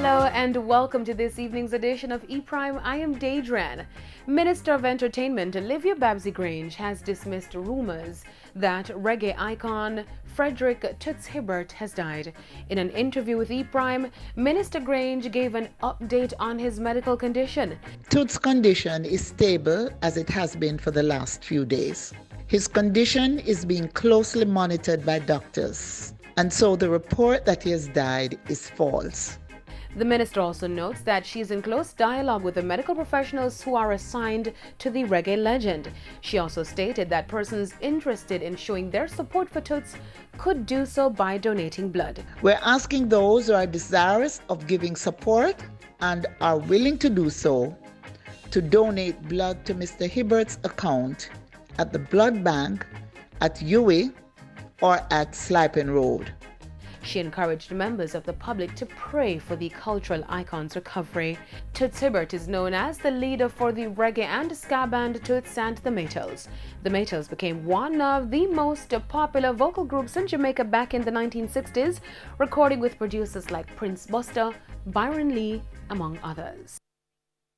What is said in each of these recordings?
Hello and welcome to this evening's edition of E-Prime. I am Daedran. Minister of Entertainment Olivia Babsy-Grange has dismissed rumors that reggae icon Frederick Toots Hibbert has died. In an interview with E-Prime, Minister Grange gave an update on his medical condition. Toots' condition is stable as it has been for the last few days. His condition is being closely monitored by doctors, and so the report that he has died is false. The minister also notes that she is in close dialogue with the medical professionals who are assigned to the reggae legend. She also stated that persons interested in showing their support for Toots could do so by donating blood. We're asking those who are desirous of giving support and are willing to do so to donate blood to Mr. Hibbert's account at the blood bank at UWI or at Sliping Road. She encouraged members of the public to pray for the cultural icon's recovery. Toots Hibbert is known as the leader for the reggae and ska band Toots and the Maytals. The Maytals became one of the most popular vocal groups in Jamaica back in the 1960s, recording with producers like Prince Buster, Byron Lee, among others.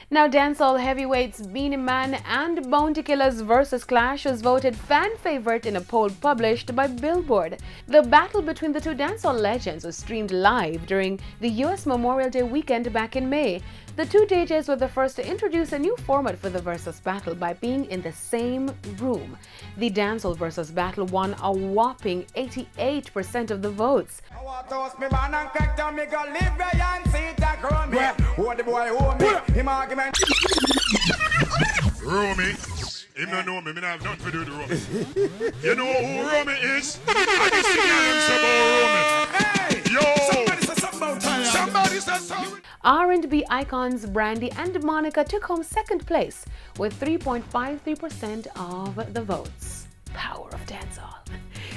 Now, dancehall heavyweights Beenie Man and Bounty Killers vs. Clash was voted fan favorite in a poll published by Billboard. The battle between the two dancehall legends was streamed live during the US Memorial Day weekend back in May. The two DJs were the first to introduce a new format for the versus battle by being in the same room. The dancehall versus battle won a whopping 88% of the votes. Romy, him don't know me, me have nothing to do with Romy. You know who Romy is? I just see him about Romy. Yo! Somebody said something about time. Somebody said something. R&B icons Brandy and Monica took home second place with 3.53% of the votes. Power of dancehall.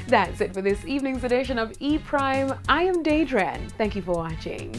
That's it for this evening's edition of E-Prime. I am Daedran. Thank you for watching.